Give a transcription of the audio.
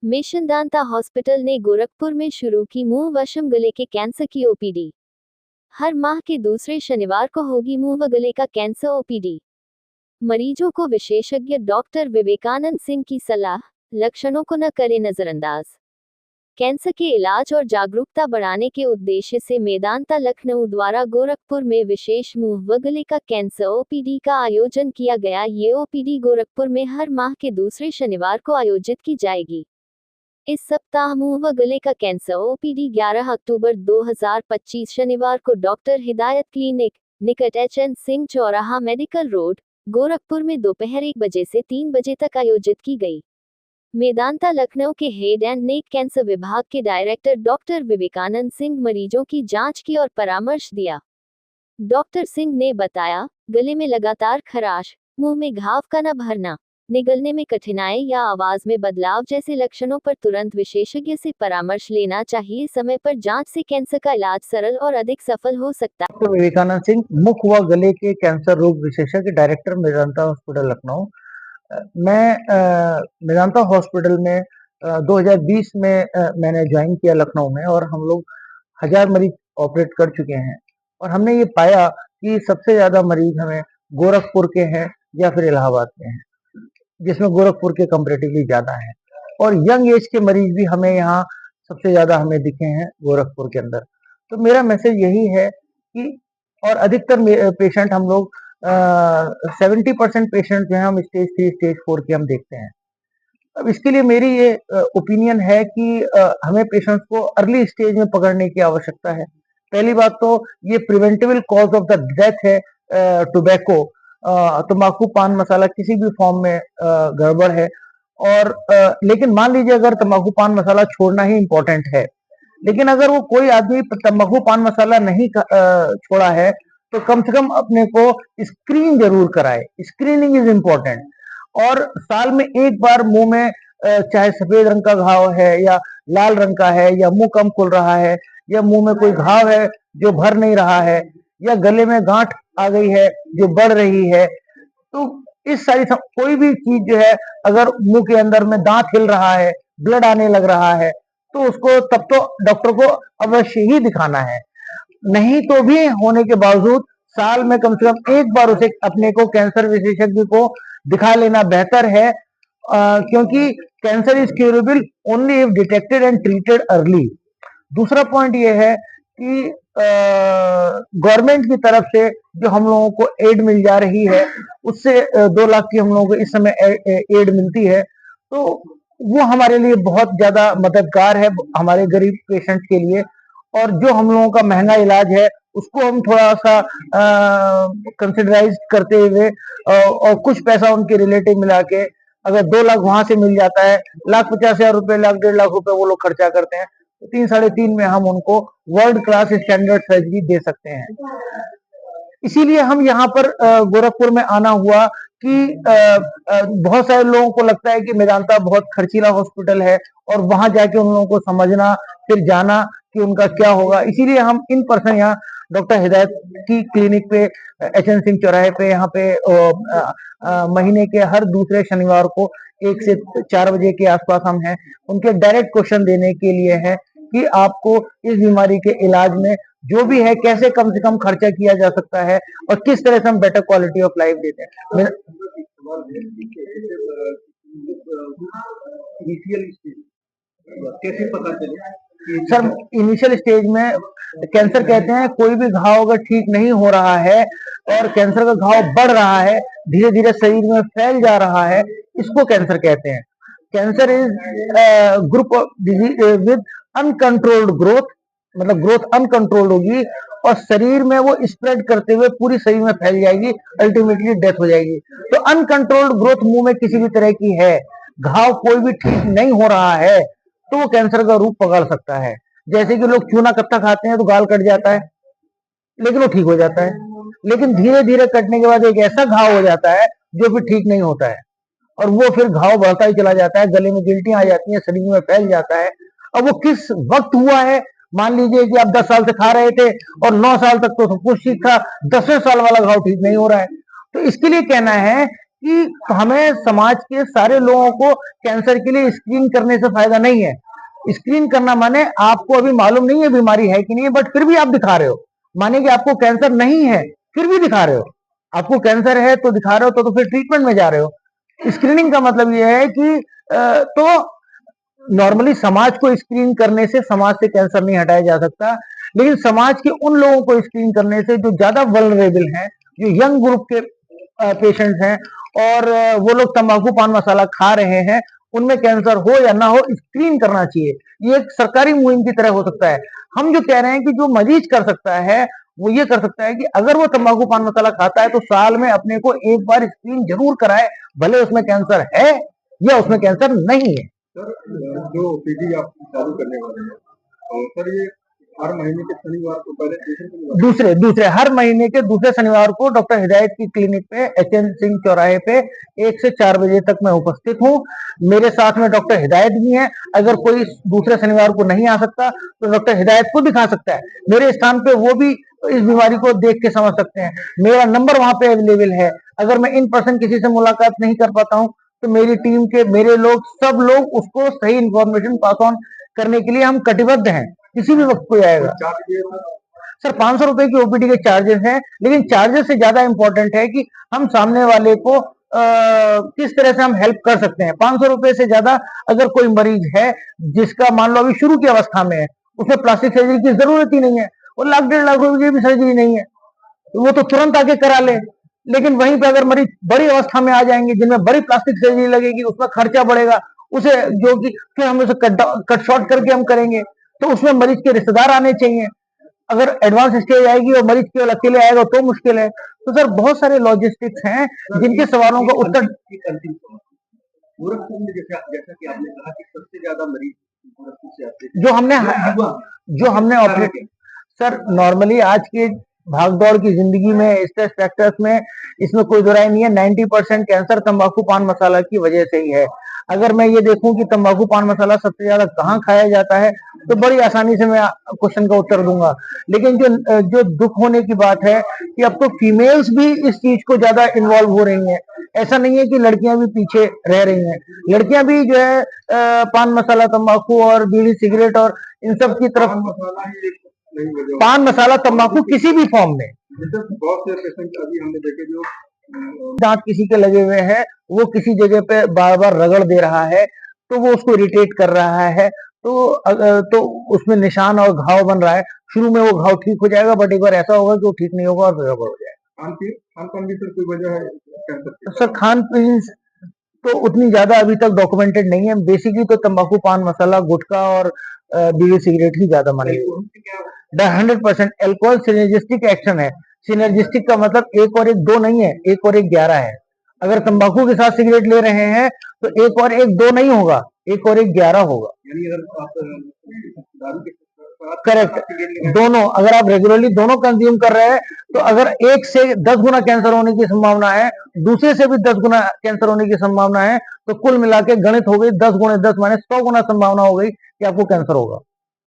Medanta hospital ने गोरखपुर में शुरू की मुंह व गले के कैंसर की ओपीडी। हर माह के दूसरे शनिवार को होगी मुंह व गले का कैंसर ओपीडी। मरीजों को विशेषज्ञ डॉक्टर विवेकानंद सिंह की सलाह, लक्षणों को न करें नजरअंदाज। कैंसर के इलाज और जागरूकता बढ़ाने के उद्देश्य से मेदांता लखनऊ द्वारा गोरखपुर में विशेष मुंह व गले का कैंसर ओपीडी का आयोजन किया गया। ये ओपीडी गोरखपुर में हर माह के दूसरे शनिवार को आयोजित की जाएगी। इस सप्ताह मुंह व गले का कैंसर ओपीडी 11 अक्टूबर 2025 शनिवार को डॉक्टर हिदायत क्लिनिक, निकट एचएन सिंह चौराहा, मेडिकल रोड, गोरखपुर में दोपहर 1 बजे से 3 बजे तक आयोजित की गई। मेदांता लखनऊ के हेड एंड नेक कैंसर विभाग के डायरेक्टर डॉक्टर विवेकानंद सिंह मरीजों की जांच की और परामर्श दिया। डॉक्टर सिंह ने बताया, गले में लगातार खराश, मुंह में घाव का न भरना, निगलने में कठिनाई या आवाज में बदलाव जैसे लक्षणों पर तुरंत विशेषज्ञ से परामर्श लेना चाहिए। समय पर जांच से कैंसर का इलाज सरल और अधिक सफल हो सकता है। डॉक्टर विवेकानंद सिंह, मुख व गले के कैंसर रोग विशेषज्ञ, डायरेक्टर मेदांता हॉस्पिटल लखनऊ। मैं मेदांता हॉस्पिटल में 2020 में मैंने ज्वाइन किया लखनऊ में, और हम लोग 1000 मरीज ऑपरेट कर चुके हैं। और हमने ये पाया कि सबसे ज्यादा मरीज हमें गोरखपुर के हैं या फिर इलाहाबाद के हैं, जिसमें गोरखपुर के कंपैरेटिवली ज्यादा है। और यंग एज के मरीज भी हमें यहाँ सबसे ज्यादा हमें दिखे हैं गोरखपुर के अंदर। तो मेरा मैसेज यही है कि, और अधिकतर पेशेंट हम लोग 70% पेशेंट जो है हम स्टेज 3 स्टेज 4 के हम देखते हैं। अब इसके लिए मेरी ये ओपिनियन है कि हमें पेशेंट्स को अर्ली स्टेज में पकड़ने की आवश्यकता है। पहली बात तो ये preventable cause of the death है टोबैको, तंबाकू, पान मसाला किसी भी फॉर्म में गड़बड़ है। और लेकिन मान लीजिए अगर तंबाकू पान मसाला छोड़ना ही इम्पोर्टेंट है, लेकिन अगर वो कोई आदमी तंबाकू पान मसाला नहीं छोड़ा है, तो कम से कम अपने को स्क्रीन जरूर कराए। Screening is important. और साल में एक बार मुंह में चाहे सफेद रंग का घाव है या लाल रंग का है, या मुंह कम खुल रहा है, या मुंह में कोई घाव है जो भर नहीं रहा है, या गले में गांठ आ गई है जो बढ़ रही है, तो इस सारी कोई भी चीज जो है, अगर मुंह के अंदर में दांत हिल रहा है, ब्लड आने लग रहा है, तो उसको तब तो डॉक्टर को अवश्य ही दिखाना है। नहीं तो भी होने के बावजूद साल में कम से कम एक बार उसे अपने को कैंसर विशेषज्ञ को दिखा लेना बेहतर है, क्योंकि cancer is curable only if detected and treated early. दूसरा पॉइंट ये है कि गवर्नमेंट की तरफ से जो हम लोगों को एड मिल जा रही है, उससे 2 लाख की हम लोगों को इस समय एड मिलती है, तो वो हमारे लिए बहुत ज्यादा मददगार है हमारे गरीब पेशेंट के लिए। और जो हम लोगों का महंगा इलाज है उसको हम थोड़ा सा कंसिडराइज करते हुए और कुछ पैसा उनके रिलेटिव मिला के, अगर 2 लाख वहां से मिल जाता है, 1,50,000 रुपए, 1,50,000 रुपए वो लोग खर्चा करते हैं, तो 3-3.5 में हम उनको वर्ल्ड क्लास स्टैंडर्ड सर्जरी दे सकते हैं। इसीलिए हम यहाँ पर गोरखपुर में आना हुआ कि बहुत सारे लोगों को लगता है कि मेदांता बहुत खर्चीला हॉस्पिटल है, और वहां जाके उन लोगों को समझना, फिर जाना कि उनका क्या होगा। इसीलिए हम इन पर्सन यहाँ डॉक्टर हिदायत की क्लिनिक पे, एचएन सिंह चौराहे पे, यहाँ पे महीने के हर दूसरे शनिवार को 1 से 4 बजे के आसपास हम हैं, उनके डायरेक्ट क्वेश्चन देने के लिए है कि आपको इस बीमारी के इलाज में जो भी है कैसे कम से कम खर्चा किया जा सकता है, और किस तरह से हम बेटर क्वालिटी ऑफ लाइफ देते हैं। कैसे पता चले? सर, इनिशियल स्टेज में कैंसर कहते हैं कोई भी घाव अगर ठीक नहीं हो रहा है और कैंसर का घाव बढ़ रहा है, धीरे धीरे शरीर में फैल जा रहा है, इसको कैंसर कहते हैं। Cancer is group of disease with uncontrolled growth, मतलब ग्रोथ अनकंट्रोल्ड होगी और शरीर में वो स्प्रेड करते हुए पूरी शरीर में फैल जाएगी, अल्टीमेटली डेथ हो जाएगी। तो अनकंट्रोल्ड ग्रोथ मुंह में किसी भी तरह की है, घाव कोई भी ठीक नहीं हो रहा है, तो वो कैंसर का रूप पकड़ सकता है। जैसे कि लोग चूना कत्ता खाते हैं तो गाल कट जाता है, लेकिन वो ठीक हो जाता है। लेकिन धीरे धीरे कटने के बाद एक ऐसा घाव हो जाता है जो फिर ठीक नहीं होता है, और वो फिर घाव बढ़ता ही चला जाता है, गले में गिल्टियां आ जाती हैं, शरीर में फैल जाता है। अब वो किस वक्त हुआ है, मान लीजिए कि आप 10 साल से खा रहे थे और 9 साल तक तो सब कुछ ठीक था, 10वें साल वाला घाव ठीक नहीं हो रहा है, तो इसके लिए कहना है कि हमें समाज के सारे लोगों को कैंसर के लिए स्क्रीन करने से फायदा नहीं है। स्क्रीन करना माने आपको अभी मालूम नहीं है बीमारी है कि नहीं है, बट फिर भी आप दिखा रहे हो। माने कि आपको कैंसर नहीं है, फिर भी दिखा रहे हो। आपको कैंसर है तो दिखा रहे हो, तो फिर ट्रीटमेंट में जा रहे हो। स्क्रीनिंग का मतलब ये है कि तो नॉर्मली समाज को स्क्रीन करने से समाज से कैंसर नहीं हटाया जा सकता, लेकिन समाज के उन लोगों को स्क्रीन करने से जो ज्यादा वल्नरेबल हैं, जो यंग ग्रुप के पेशेंट्स हैं, और वो लोग तंबाकू पान मसाला खा रहे हैं, उनमें कैंसर हो या ना हो, स्क्रीन करना चाहिए। ये एक सरकारी मुहिम की तरह हो सकता है। हम जो कह रहे हैं कि जो मरीज कर सकता है वो ये कर सकता है कि अगर वो तंबाकू पान मसाला खाता है तो साल में अपने को एक बार स्क्रीन जरूर कराए, भले उसमें कैंसर है या उसमें कैंसर नहीं है। सर, जो ओपीडी आप चालू करने वाले हैं, सर ये हर महीने के शनिवार को पहले दूसरे दूसरे हर महीने के दूसरे शनिवार को डॉक्टर हिदायत की क्लिनिक पे एचएन सिंह चौराहे पे 1 से 4 बजे तक मैं उपस्थित हूँ। मेरे साथ में डॉक्टर हिदायत भी हैं। अगर कोई दूसरे शनिवार को नहीं आ सकता तो डॉक्टर हिदायत को दिखा सकता है। मेरे स्थान पे वो भी इस बीमारी को देख के समझ सकते हैं। मेरा नंबर वहां पे अवेलेबल है। अगर मैं इन पर्सन किसी से मुलाकात नहीं कर पाता हूँ तो मेरी टीम के मेरे लोग सब लोग उसको सही इंफॉर्मेशन पास ऑन करने के लिए हम कटिबद्ध हैं। किसी भी वक्त कोई आएगा। सर 500 रुपए की ओपीडी के चार्जेस हैं, लेकिन चार्जेस से ज्यादा इंपॉर्टेंट है कि हम सामने वाले को किस तरह से हम हेल्प कर सकते हैं। 500 रुपए से ज्यादा अगर कोई मरीज है जिसका मान लो अभी शुरू की अवस्था में है, उसमें प्लास्टिक सर्जरी की जरूरत ही नहीं है, और 1,00,000-1,50,000 रुपए की भी सर्जरी नहीं है, वो तो तुरंत आके करा ले। लेकिन वहीं पे अगर मरीज बड़ी अवस्था में आ जाएंगे जिनमें बड़ी प्लास्टिक सर्जरी लगेगी, उसमें खर्चा बढ़ेगा, उसे जो कि फिर हम उसे कट शॉर्ट करके हम करेंगे, तो उसमें मरीज के रिश्तेदार आने चाहिए। अगर एडवांस स्टेज आएगी और मरीज केवल अकेले आएगा तो मुश्किल है। तो सर बहुत सारे लॉजिस्टिक्स हैं जिनके सवालों का उत्तर गोरखपुर में जैसा जैसा कि आपने कहा कि सबसे ज्यादा मरीज गोरखपुर से आते हैं, जो हमने ऑपरेट सर नॉर्मली आज के भागदौड़ की जिंदगी में स्ट्रेस फैक्टर्स में इसमें कोई दो राय नहीं है। 90% कैंसर तंबाकू पान मसाला की वजह से ही है। अगर मैं ये देखूं कि तंबाकू पान मसाला सबसे ज्यादा कहाँ खाया जाता है तो बड़ी आसानी से मैं क्वेश्चन का उत्तर दूंगा। लेकिन जो दुख होने की बात है कि अब तो फीमेल्स भी इस चीज को ज्यादा इन्वॉल्व हो रही हैं। ऐसा नहीं है कि लड़कियां भी पीछे रह रही हैं। लड़कियां भी जो है पान मसाला तंबाकू और बीड़ी सिगरेट और इन सब की तरफ पान मसाला तंबाकू किसी भी फॉर्म में। बहुत से पेशेंट अभी हमने देखे जो दांत किसी के लगे हुए हैं, वो किसी जगह पे बार बार रगड़ दे रहा है तो वो उसको इरिटेट कर रहा है, तो उसमें निशान और घाव बन रहा है। शुरू में वो घाव ठीक हो जाएगा, बट एक बार ऐसा होगा कि वो ठीक नहीं होगा और फिर गड़बड़ हो जाएगा। खान पान भी सर कोई वजह है कैंसर की? सर खान पीन तो उतनी ज्यादा अभी तक डॉक्यूमेंटेड नहीं है। बेसिकली तो तंबाकू पान मसाला गुटखा और बीड़ी सिगरेट ही ज्यादा मानी। 100% एल्कोहल सिनर्जिस्टिक एक्शन है। सिनर्जिस्टिक का मतलब 1 और 1 2 नहीं है, 1 और 1 11 है। अगर तंबाकू के साथ सिगरेट ले रहे हैं तो 1 और 1 2 नहीं होगा, 1 और 1 11 होगा। यानी अगर आप दारू के करेक्ट, दोनों अगर आप रेगुलरली दोनों कंज्यूम कर रहे हैं तो अगर एक से 10 गुना कैंसर होने की संभावना है, दूसरे से भी 10 गुना कैंसर होने की संभावना है, तो कुल मिला के गणित हो गई 10 गुणे 10 माने 100 गुना संभावना हो गई कि आपको कैंसर होगा।